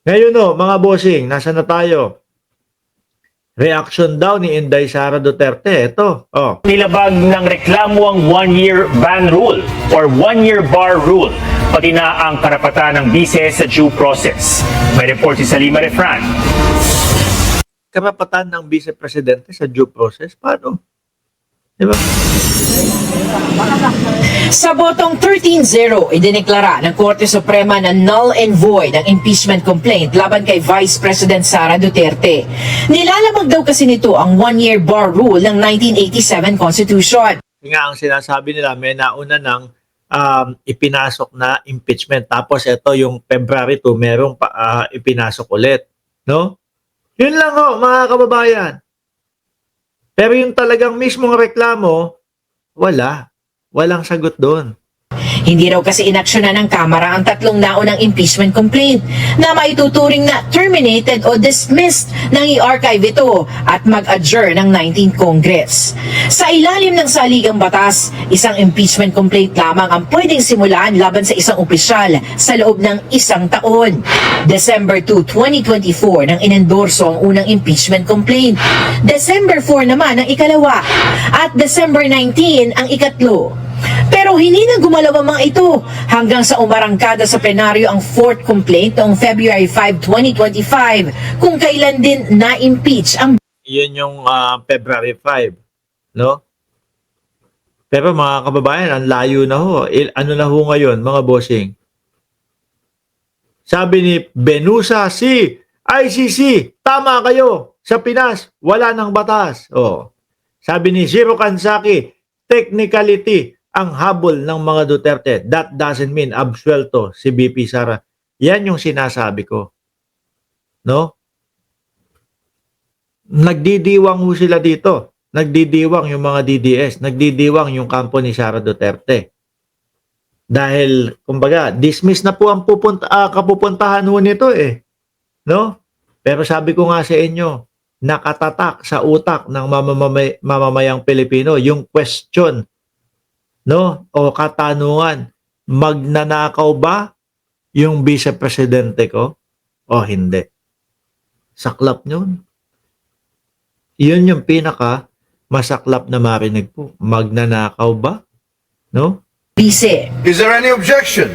Ngayon mga bossing, nasa na tayo? Reaction daw ni Inday Sara Duterte. Ito, Nilabag ng reklamo ang one-year ban rule or one-year bar rule, pati na ang karapatan ng bise sa due process. May report si Salima Refran. karapatan ng Vice Presidente sa due process. Paano? Diba? Sa botong 13-0, idineklara ng Korte Suprema na null and void ang impeachment complaint laban kay Vice President Sara Duterte. Nilalamag daw kasi nito ang one-year bar rule ng 1987 Constitution. Nga ang sinasabi nila, may nauna ng ipinasok na impeachment. Tapos ito yung February 2, merong ipinasok ulit. No? Yun lang mga kababayan. Pero yung talagang mismong reklamo, walang sagot doon. Hindi raw kasi inaksyonan ng Kamara ang tatlong naunang impeachment complaint na maituturing na terminated o dismissed nang i-archive ito at mag-adjourn ng 19th Congress. Sa ilalim ng saligang batas, isang impeachment complaint lamang ang pwedeng simulan laban sa isang opisyal sa loob ng isang taon. December 2, 2024 nang inendorso ang unang impeachment complaint. December 4 naman ang ikalawa at December 19 ang ikatlo. Pero hindi na gumalaw ang mga ito hanggang sa umarangkada sa plenaryo ang fourth complaint noong February 5, 2025 kung kailan din na-impeach ang Yun yung February 5. No? Pero mga kababayan, ang layo na ho. Ano na ho ngayon, mga bossing? Sabi ni Benusa C. ICC, tama kayo. Sa Pinas, wala ng batas. Sabi ni Zero Kansaki, technicality ang habol ng mga Duterte. That doesn't mean absuelto si BP Sara. Yan yung sinasabi ko. No? Nagdidiwang ho sila dito. Nagdidiwang yung mga DDS. Nagdidiwang yung kampo ni Sara Duterte. Dahil, kumbaga, dismiss na po ang kapupuntahan ho nito No? Pero sabi ko nga sa inyo, nakatatak sa utak ng mamamayang Pilipino yung question, no? O katanungan, magnanakaw ba yung Vice Presidente ko o hindi? Saklap yun. Yun yung pinaka masaklap na marinig po. Magnanakaw ba? No? bise. Is there any objection?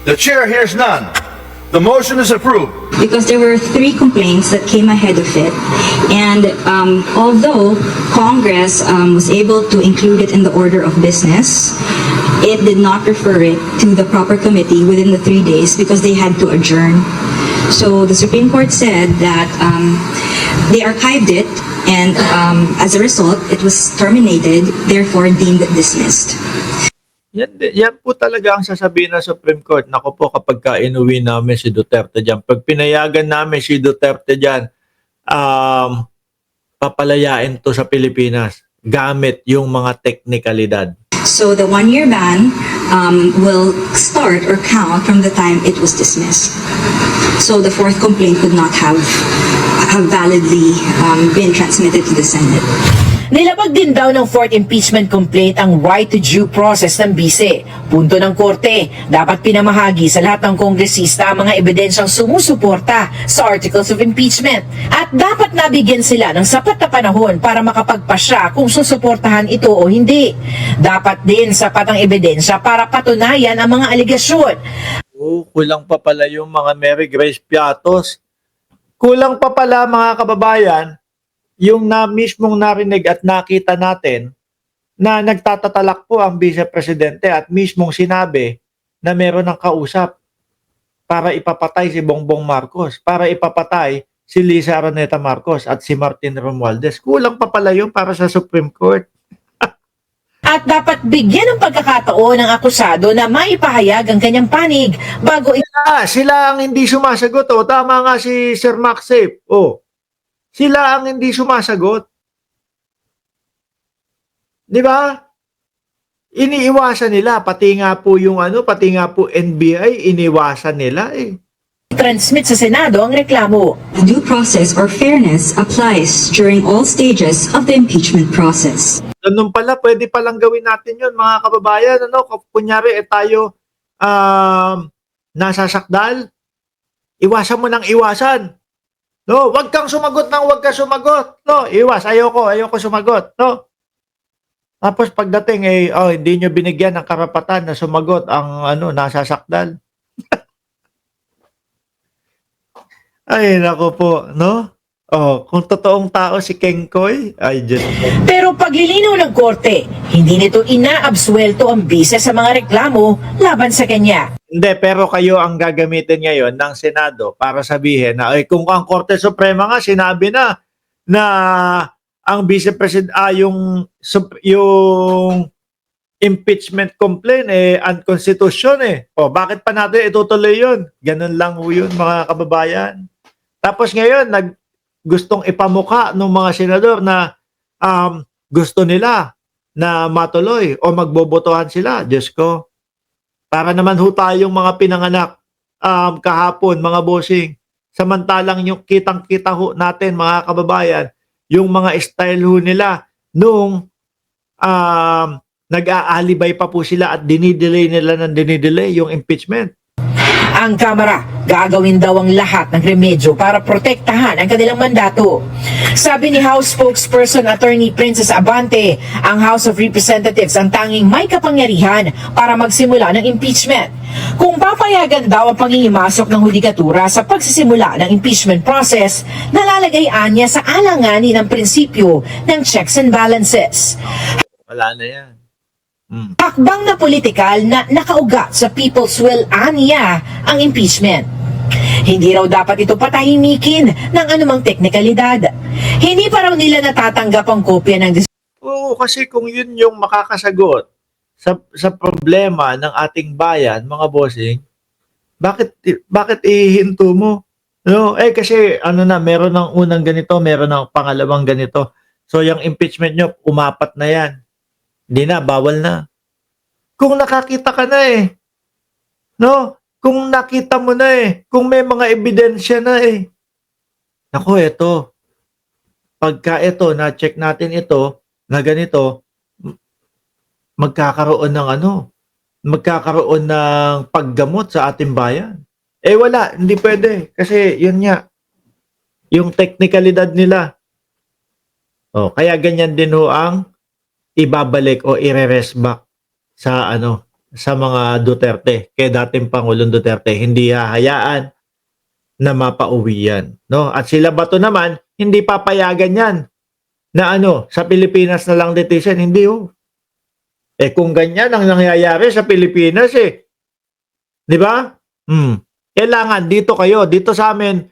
The chair hears none. The motion is approved. Because there were 3 complaints that came ahead of it, and although Congress was able to include it in the order of business, it did not refer it to the proper committee within the 3 days because they had to adjourn. So the Supreme Court said that they archived it, and as a result, it was terminated, therefore deemed dismissed. Yan po talaga ang sasabihin ng Supreme Court. Naku po, kapag inuwi namin si Duterte dyan, pag pinayagan namin si Duterte dyan, papalayain to sa Pilipinas gamit yung mga teknikalidad. So the 1-year ban will start or count from the time it was dismissed. So the fourth complaint could not have validly been transmitted to the Senate. Nilabag din daw ng fourth impeachment complaint ang right to due process ng bise. Punto ng korte, dapat pinamahagi sa lahat ng kongresista ang mga ebidensyang sumusuporta sa articles of impeachment. At dapat nabigyan sila ng sapat na panahon para makapagpasya kung susuportahan ito o hindi. Dapat din sapat ang ebidensya para patunayan ang mga aligasyon. Kulang pa pala yung mga Mary Grace Piatos. Kulang pa pala mga kababayan, yung mismong narinig at nakita natin na nagtatatalak po ang Vice Presidente at mismong sinabi na meron ng kausap para ipapatay si Bongbong Marcos, para ipapatay si Lisa Araneta Marcos at si Martin Romualdez. Kulang pa pala yun para sa Supreme Court. At dapat bigyan ng pagkakataon ng akusado na maipahayag ang kanyang panig bago Sila ang hindi sumasagot. Tama nga si Sir Maxip. Sila ang hindi sumasagot. Di ba? Iniiwasan nila. Pati nga po NBI, iniwasan nila transmit sa Senado ang reklamo. Due process or fairness applies during all stages of the impeachment process. Ganun pala, pwede palang gawin natin yun, mga kababayan. Kunyari, tayo nasasakdal, Iwasan mo ng iwasan. No, wag kang sumagot ng wag ka sumagot. No, iwas, ayoko sumagot. No. Tapos pagdating hindi nyo binigyan ng karapatan na sumagot ang nasasakdal. Ay, nako po, no? Kung totoong tao si Kengkoy, ay Diyos ko. Pero paglilinaw ng korte, hindi nito inaabsuelto ang bise sa mga reklamo laban sa kanya. Hindi, pero kayo ang gagamitin ngayon ng Senado para sabihin na kung ang Korte Suprema nga sinabi na ang Vice President yung impeachment complaint unconstitutional . Bakit pa natin itutuloy 'yun? Ganun lang ho 'yun, mga kababayan. Tapos ngayon gustong ipamukha ng mga senador na gusto nila na matuloy o magbobotohan sila. Diyos ko. Para naman ho tayong mga pinanganak kahapon, mga bossing. Samantalang yung kitang-kita ho natin, mga kababayan, yung mga style ho nila nung nag-aalibay pa po sila at dinidelay nila ng dinidelay yung impeachment. Ang Kamara, gagawin daw ang lahat ng remedyo para protektahan ang kanilang mandato. Sabi ni House Spokesperson Attorney Princess Abante, ang House of Representatives ang tanging may kapangyarihan para magsimula ng impeachment. Kung papayagan daw ang pangingimasok ng hudikatura sa pagsisimula ng impeachment process, nalalagay anya sa alanganin ng prinsipyo ng checks and balances. Wala na yan. Hakbang na politikal na nakaugat sa people's will aniya ang impeachment. Hindi raw dapat ito patahimikin ng anumang teknikalidad. Hindi pa raw nila natatanggap ang kopya ng Oo, kasi kung yun yung makakasagot sa problema ng ating bayan, mga bossing, bakit ihinto mo? No, kasi meron ng unang ganito, meron ng pangalawang ganito. So yung impeachment nyo, umapat na yan. Hindi na, bawal na. Kung nakakita ka na no? Kung nakita mo na kung may mga ebidensya na Naku, ito. Pagka na-check natin ito, na ganito, magkakaroon ng paggamot sa ating bayan. Wala, hindi pwede. Kasi yun nga, yung teknikalidad nila. Kaya ganyan din ho ang ibabalik o i-reverse back sa mga Duterte, kay dating Pangulong Duterte, hindi hahayaan na mapauwi yan, no? At sila Bato naman, hindi papayagan yan na sa Pilipinas na lang detention, hindi ho. Kung ganyan ang nangyayari sa Pilipinas di ba? Kailangan dito sa amin,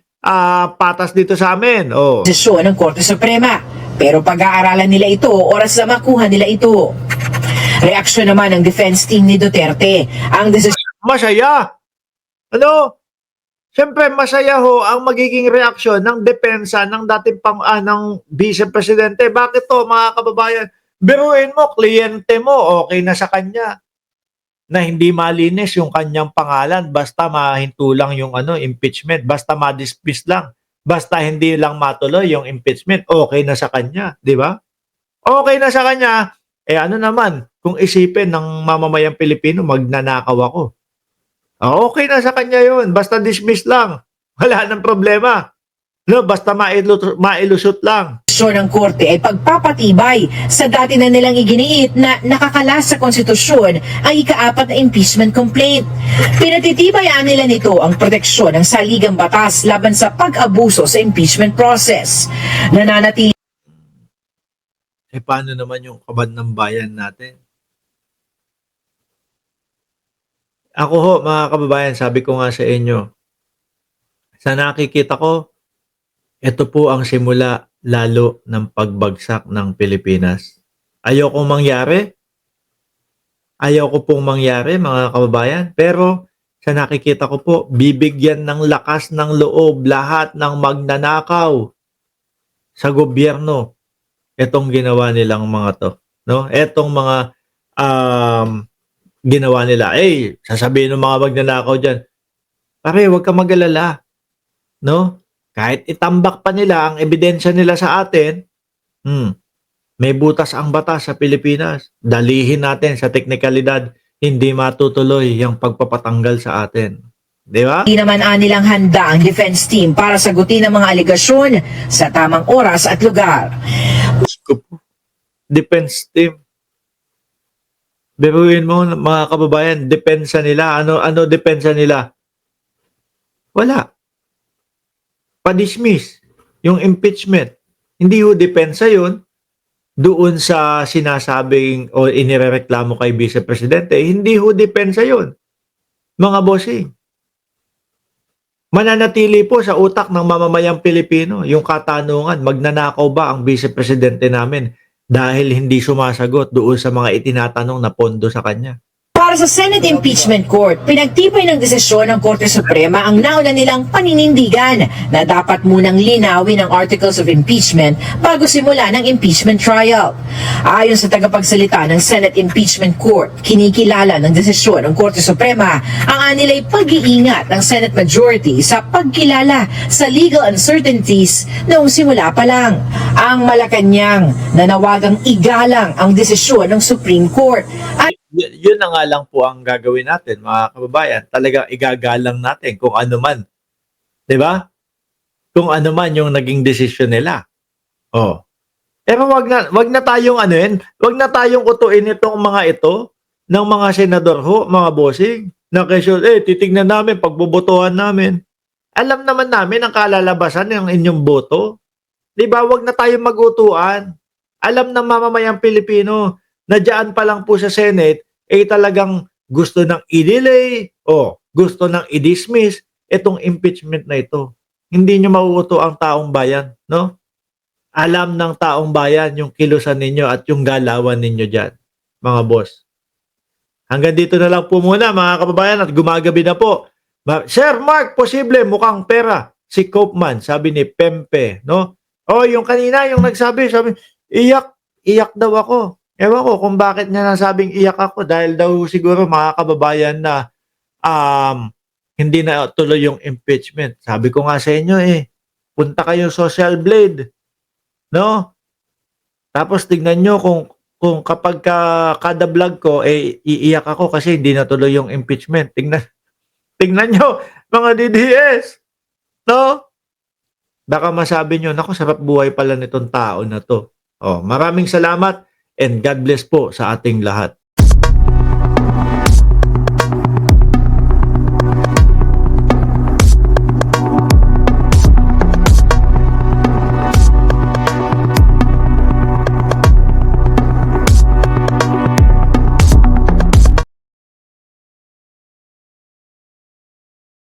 patas dito sa amin. desisyon ng Korte Suprema. Pero pag-aaralan nila ito, oras na makuha nila ito. Reaksyon naman ng defense team ni Duterte. Ang desisyon Masaya. Siyempre masaya ho ang magiging reaksyon ng depensa ng dating ng Vice Presidente. Bakit to, mga kababayan? Biruin mo, kliyente mo, okay na sa kanya na hindi malinis yung kanyang pangalan basta mahinto lang yung impeachment, basta ma-dismiss lang. Basta hindi lang matuloy yung impeachment, okay na sa kanya, di ba? Okay na sa kanya, naman, kung isipin ng mamamayang Pilipino, magnanakaw ako. Okay na sa kanya yun, basta dismiss lang. Wala nang problema. No, basta mailusot lang. ng Korte ay pagpapatibay sa dati na nilang iginiit na nakakalas sa konstitusyon ang ika-4 na impeachment complaint. Pinatitibayan nila nito ang proteksyon ng saligang batas laban sa pag-abuso sa impeachment process. Nananatili Paano naman yung kabad ng bayan natin? Ako ho, mga kababayan, sabi ko nga sa inyo, sa nakikita ko, ito po ang simula lalo ng pagbagsak ng Pilipinas. Ayoko mangyari. Ayoko pong mangyari, mga kababayan. Pero sa nakikita ko po, bibigyan ng lakas ng loob lahat ng magnanakaw sa gobyerno. Itong ginawa nilang mga to. No? Itong mga ginawa nila. Sasabihin ng mga magnanakaw dyan, pare, huwag ka mag-alala. No? Kahit itambak pa nila ang ebidensya nila sa atin, may butas ang batas sa Pilipinas. Dalihin natin sa teknikalidad, hindi matutuloy yung pagpapatanggal sa atin. Di ba? Hindi naman nilang handa ang defense team para sagutin ang mga alegasyon sa tamang oras at lugar. Defense team. Biruin mo mga kababayan, depensa nila. Ano depensa nila? Wala. Pa-dismiss. Yung impeachment. Hindi ho depensa yun doon sa sinasabing o inirereklamo kay Vice Presidente. Hindi ho depensa yun. Mga bossing. Mananatili po sa utak ng mamamayang Pilipino yung katanungan, magnanakaw ba ang Vice Presidente namin dahil hindi sumasagot doon sa mga itinatanong na pondo sa kanya. Para sa Senate Impeachment Court, pinagtibay ng desisyon ng Korte Suprema ang nauna nilang paninindigan na dapat munang linawin ang Articles of Impeachment bago simula ng impeachment trial. Ayon sa tagapagsalita ng Senate Impeachment Court, kinikilala ng desisyon ng Korte Suprema ang anilay pag-iingat ng Senate Majority sa pagkilala sa legal uncertainties noong simula pa lang. Ang Malacanang nanawagang igalang ang desisyon ng Supreme Court at Yun na nga lang po ang gagawin natin, mga kababayan. Talagang igagalang natin kung ano man. 'Di ba? Kung ano man yung naging desisyon nila. Oh. Pero wag na tayong wag na tayong utuin itong mga ito ng mga senador ho, mga bossing. Na kesyo, titignan namin, pagbobotohan namin. Alam naman namin ang kalalabasan ng inyong boto. 'Di ba? Wag na tayong mag-utuan. Alam ng mamamayang Pilipino na dyan pa lang po sa Senate, talagang gusto nang i-delay o gusto nang i-dismiss itong impeachment na ito. Hindi nyo mauuto ang taong bayan, no? Alam ng taong bayan yung kilusan ninyo at yung galawan ninyo dyan, mga boss. Hanggang dito na lang po muna, mga kababayan, at gumagabi na po. Sir Mark, posible, mukhang pera. Si Copeman, sabi ni Pempe, no? O, yung kanina, yung nagsabi, iyak daw ako. Ewan ko kung bakit niya nasabing iyak ako dahil daw siguro mga kababayan na hindi na tuloy yung impeachment. Sabi ko nga sa inyo punta kayo social blade. No? Tapos tignan nyo kung kapag kada vlog ko iiyak ako kasi hindi na tuloy yung impeachment. Tignan nyo mga DDS. No? Baka masabi nyo, naku, sarap buhay pala nitong tao na to. Oh, maraming salamat. And God bless po sa ating lahat.